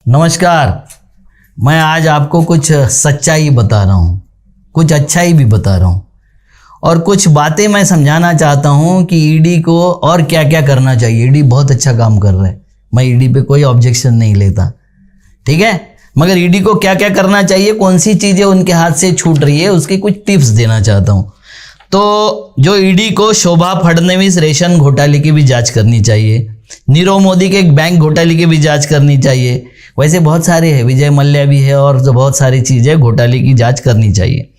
नमस्कार। मैं आज आपको कुछ सच्चाई बता रहा हूँ, कुछ अच्छाई भी बता रहा हूँ और कुछ बातें मैं समझाना चाहता हूँ कि ईडी को और क्या क्या करना चाहिए। ईडी बहुत अच्छा काम कर रहा है, मैं ईडी पे कोई ऑब्जेक्शन नहीं लेता, ठीक है, मगर ईडी को क्या क्या करना चाहिए, कौन सी चीज़ें उनके हाथ से छूट रही है, उसकी कुछ टिप्स देना चाहता हूँ। तो जो ईडी को शोभा फडणवीस रेशन घोटाले की भी जांच करनी चाहिए, नीरव मोदी के बैंक घोटाले की भी जांच करनी चाहिए। वैसे बहुत सारे हैं, विजय मल्ल्या भी है और जो बहुत सारी चीज़ें घोटाले की जांच करनी चाहिए।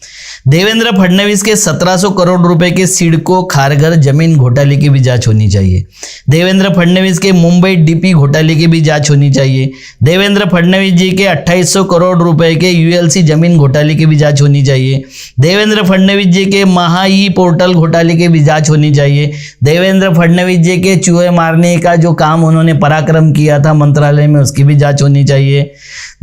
देवेंद्र फडणवीस के 1700 करोड़ रुपए के सिडको खारघर जमीन घोटाले की भी जांच होनी चाहिए। देवेंद्र फडणवीस के मुंबई डीपी घोटाले की भी जांच होनी चाहिए। देवेंद्र फडणवीस जी के 2800 करोड़ रुपए के यूएलसी जमीन घोटाले की भी जांच होनी चाहिए। देवेंद्र फडणवीस जी के महाई पोर्टल घोटाले की भी जांच होनी चाहिए। देवेंद्र फडणवीस जी के चूहे मारने का जो काम उन्होंने पराक्रम किया था मंत्रालय में, उसकी भी जांच होनी चाहिए।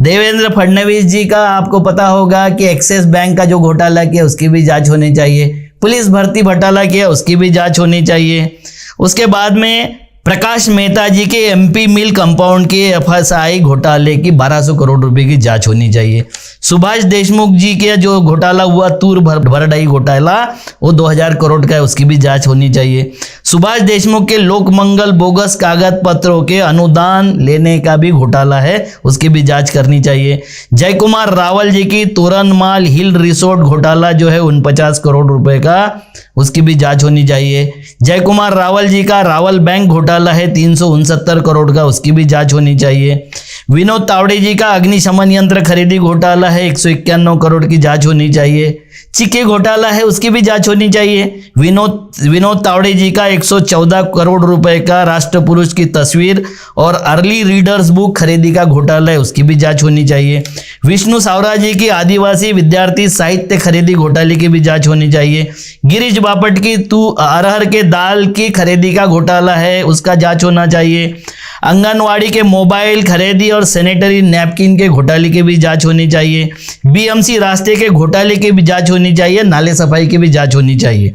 देवेंद्र फडणवीस जी का आपको पता होगा कि एक्सिस बैंक का जो घोटाला किया उसकी भी जांच होनी चाहिए। पुलिस भर्ती घोटाला किया उसकी भी जांच होनी चाहिए। उसके बाद में प्रकाश मेहता जी के एमपी मिल कंपाउंड के एफएसआई घोटाले की 1200 करोड़ रुपए की जांच होनी चाहिए। सुभाष देशमुख जी के जो घोटाला हुआ तूर भरडाई घोटाला, वो 2000 करोड़ का है, उसकी भी जांच होनी चाहिए। सुभाष देशमुख के लोकमंगल बोगस कागज पत्रों के अनुदान लेने का भी घोटाला है, उसकी भी जांच करनी चाहिए। जय कुमार रावल जी की तोरनमाल हिल रिसोर्ट घोटाला जो है 49 करोड़ रुपए का, उसकी भी जांच होनी चाहिए। जय कुमार रावल जी का रावल बैंक घोटाला है 369 करोड़ का, उसकी भी जांच होनी चाहिए। विनोद तावड़े जी का अग्निशमन यंत्र खरीदी घोटाला है 151 करोड़ की जांच होनी चाहिए। चिके घोटाला है, उसकी भी जांच होनी चाहिए। विनोद तावड़े जी का 114 करोड़ रुपए का राष्ट्र पुरुष की तस्वीर और अर्ली रीडर्स बुक खरीदी का घोटाला है, उसकी भी जांच होनी चाहिए। विष्णु सावरा जी की आदिवासी विद्यार्थी साहित्य खरीदी घोटाले की भी जांच होनी चाहिए। गिरीश बापट की अरहर के दाल की खरीदी का घोटाला है, उसका जांच होना चाहिए। आंगनवाड़ी के मोबाइल खरीदी और सैनिटरी नैपकिन के घोटाले की भी जांच होनी चाहिए। बीएमसी रास्ते के घोटाले की भी जांच होनी चाहिए। नाले सफाई की भी जांच होनी चाहिए।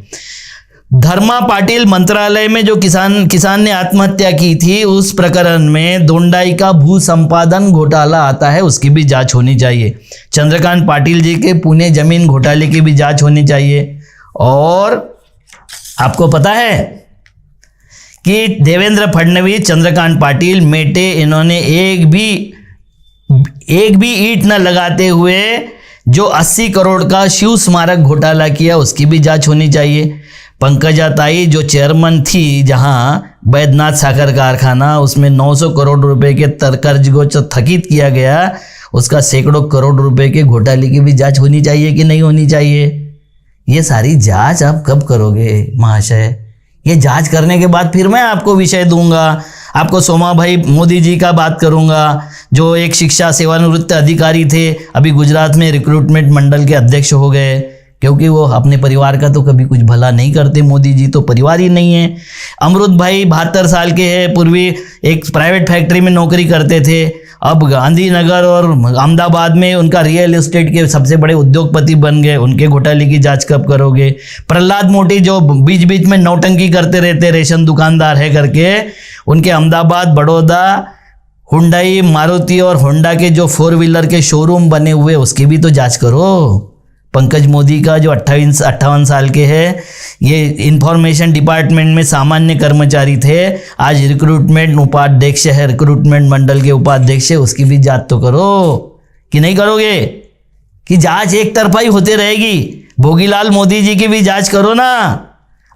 धर्मा पाटिल मंत्रालय में जो किसान ने आत्महत्या की थी, उस प्रकरण में दोंडाई का भू संपादन घोटाला आता है, उसकी भी जांच होनी चाहिए। चंद्रकांत पाटिल जी के पुणे जमीन घोटाले की भी जांच होनी चाहिए। और आपको पता है कि देवेंद्र फडणवीस, चंद्रकांत पाटिल मेटे, इन्होंने एक भी ईंट न लगाते हुए जो 80 करोड़ का शिव स्मारक घोटाला किया, उसकी भी जांच होनी चाहिए। पंकजा ताई जो चेयरमैन थी जहां बैद्यनाथ साकर कारखाना, उसमें 900 करोड़ रुपए के कर्ज को स्थगित किया गया, उसका सैकड़ों करोड़ रुपए के घोटाले की भी जांच होनी चाहिए कि नहीं होनी चाहिए। ये सारी जांच आप कब करोगे महाशय? ये जांच करने के बाद फिर मैं आपको विषय दूंगा। आपको सोमा भाई मोदी जी का बात करूंगा, जो एक शिक्षा सेवानिवृत्त अधिकारी थे, अभी गुजरात में रिक्रूटमेंट मंडल के अध्यक्ष हो गए, क्योंकि वो अपने परिवार का तो कभी कुछ भला नहीं करते। मोदी जी तो परिवार ही नहीं है। अमृत भाई 72 साल के हैं, पूर्वी एक प्राइवेट फैक्ट्री में नौकरी करते थे, अब गांधीनगर और अहमदाबाद में उनका रियल एस्टेट के सबसे बड़े उद्योगपति बन गए। उनके घोटाले की जांच कब करोगे? प्रहलाद मोदी जो बीच बीच में नौटंकी करते रहते, रेशन दुकानदार है करके, उनके अहमदाबाद, बड़ौदा, हुंडई, मारुति और होंडा के जो 4 व्हीलर के शोरूम बने हुए, उसकी भी तो जांच करो। पंकज मोदी का जो 58 साल के हैं, ये इंफॉर्मेशन डिपार्टमेंट में सामान्य कर्मचारी थे, आज रिक्रूटमेंट उपाध्यक्ष है, रिक्रूटमेंट मंडल के उपाध्यक्ष है, उसकी भी जांच तो करो कि नहीं करोगे? कि जांच एक तरफा ही होते रहेगी? भोगीलाल मोदी जी की भी जांच करो ना,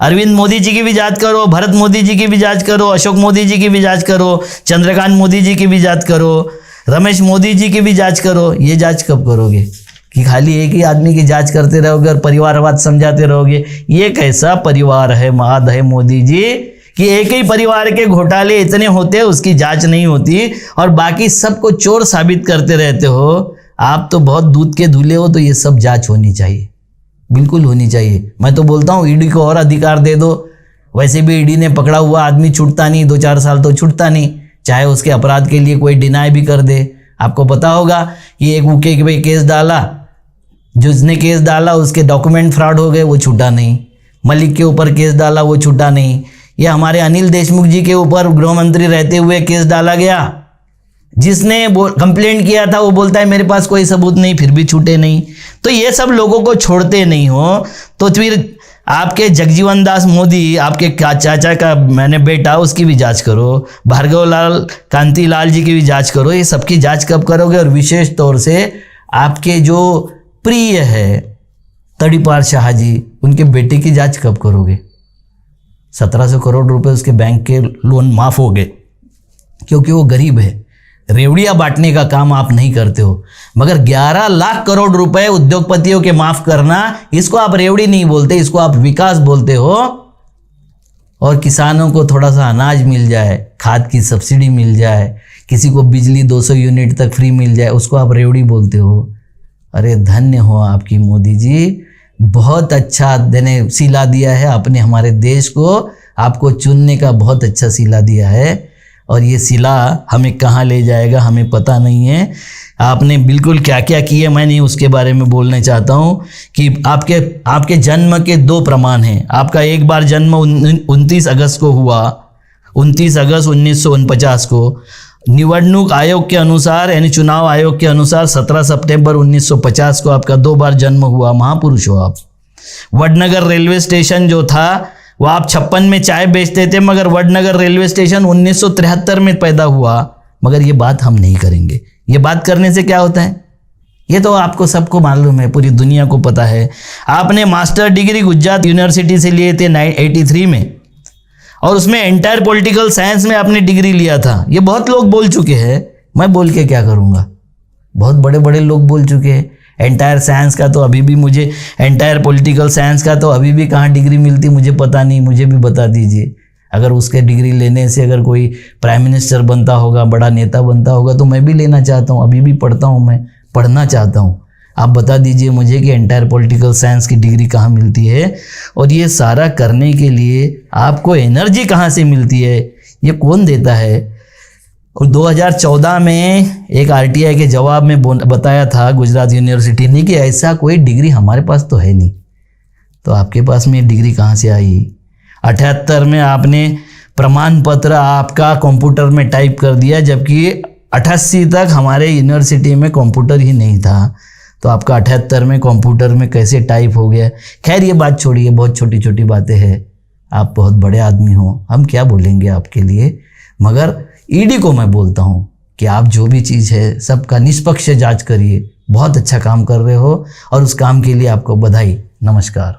अरविंद मोदी जी की भी जांच करो, भरत मोदी जी की भी जांच करो, अशोक मोदी जी की भी जांच करो, चंद्रकांत मोदी जी की भी जांच करो, रमेश मोदी जी की भी जांच करो। ये जांच कब करोगे? कि खाली एक ही आदमी की जांच करते रहोगे और परिवारवाद समझाते रहोगे? ये कैसा परिवार है महादय मोदी जी कि एक ही परिवार के घोटाले इतने होते हैं, उसकी जांच नहीं होती और बाकी सबको चोर साबित करते रहते हो। आप तो बहुत दूध के धुले हो, तो ये सब जांच होनी चाहिए, बिल्कुल होनी चाहिए। मैं तो बोलता हूँ ईडी को और अधिकार दे दो। वैसे भी ईडी ने पकड़ा हुआ आदमी छूटता नहीं, 2-4 साल तो छूटता नहीं, चाहे उसके अपराध के लिए कोई डिनाई भी कर दे। आपको पता होगा कि एक ऊके पे केस डाला, जिसने केस डाला उसके डॉक्यूमेंट फ्रॉड हो गए, वो छूटा नहीं। मलिक के ऊपर केस डाला, वो छूटा नहीं। ये हमारे अनिल देशमुख जी के ऊपर गृह मंत्री रहते हुए केस डाला गया, जिसने कंप्लेंट किया था वो बोलता है मेरे पास कोई सबूत नहीं, फिर भी छूटे नहीं। तो ये सब लोगों को छोड़ते नहीं हो, तो फिर आपके जगजीवन दास मोदी, आपके चाचा का मैंने बेटा, उसकी भी जांच करो, भार्गव लाल कांति लाल जी की भी जांच करो। ये सबकी जांच कब करोगे? और विशेष तौर से आपके जो प्रिय है तड़ीपार शाह जी, उनके बेटे की जांच कब करोगे? 1700 करोड़ रुपए उसके बैंक के लोन माफ हो गए क्योंकि वो गरीब है। रेवड़ियाँ बांटने का काम आप नहीं करते हो, मगर 11 लाख करोड़ रुपए उद्योगपतियों के माफ करना, इसको आप रेवड़ी नहीं बोलते, इसको आप विकास बोलते हो। और किसानों को थोड़ा सा अनाज मिल जाए, खाद की सब्सिडी मिल जाए, किसी को बिजली 200 यूनिट तक फ्री मिल जाए, उसको आप रेवड़ी बोलते हो। अरे धन्य हो आपकी मोदी जी, बहुत अच्छा देने सिला दिया है आपने हमारे देश को, आपको चुनने का बहुत अच्छा सिला दिया है। और ये सिला हमें कहाँ ले जाएगा हमें पता नहीं है। आपने बिल्कुल क्या क्या किए मैं नहीं उसके बारे में बोलना चाहता हूँ कि आपके जन्म के 2 प्रमाण हैं। आपका एक बार जन्म 29 अगस्त को हुआ, 29 अगस्त 1949 को। निवडणूक आयोग के अनुसार यानी चुनाव आयोग के अनुसार 17 सितंबर 1950 को आपका 2 बार जन्म हुआ। महापुरुष हो आप। वडनगर रेलवे स्टेशन जो था वो आप 56 में चाय बेचते थे, मगर वडनगर रेलवे स्टेशन 1973 में पैदा हुआ। मगर ये बात हम नहीं करेंगे। ये बात करने से क्या होता है ये तो आपको सबको मालूम है, पूरी दुनिया को पता है। आपने मास्टर डिग्री गुजरात यूनिवर्सिटी से लिए थे 1983 में, और उसमें एंटायर पॉलिटिकल साइंस में आपने डिग्री लिया था। ये बहुत लोग बोल चुके हैं, मैं बोल के क्या करूँगा? बहुत बड़े बड़े लोग बोल चुके हैं। एंटायर साइंस का तो अभी भी मुझे, एंटायर पॉलिटिकल साइंस का तो अभी भी कहाँ डिग्री मिलती मुझे पता नहीं, मुझे भी बता दीजिए। अगर उसके डिग्री लेने से अगर कोई प्राइम मिनिस्टर बनता होगा, बड़ा नेता बनता होगा, तो मैं भी लेना चाहता हूँ। अभी भी पढ़ता हूँ, मैं पढ़ना चाहता हूँ। आप बता दीजिए मुझे कि एंटायर पॉलिटिकल साइंस की डिग्री कहाँ मिलती है, और ये सारा करने के लिए आपको एनर्जी कहाँ से मिलती है, ये कौन देता है? और 2014 में एक RTI के जवाब में बताया था गुजरात यूनिवर्सिटी ने कि ऐसा कोई डिग्री हमारे पास तो है नहीं। तो आपके पास में डिग्री कहाँ से आई? 78 में आपने प्रमाण पत्र आपका कंप्यूटर में टाइप कर दिया, जबकि 88 तक हमारे यूनिवर्सिटी में कंप्यूटर ही नहीं था। तो आपका 78 में कंप्यूटर में कैसे टाइप हो गया? खैर ये बात छोड़िए, बहुत छोटी छोटी बातें हैं। आप बहुत बड़े आदमी हो, हम क्या बोलेंगे आपके लिए। मगर ईडी को मैं बोलता हूँ कि आप जो भी चीज़ है सबका निष्पक्ष जांच करिए। बहुत अच्छा काम कर रहे हो और उस काम के लिए आपको बधाई। नमस्कार।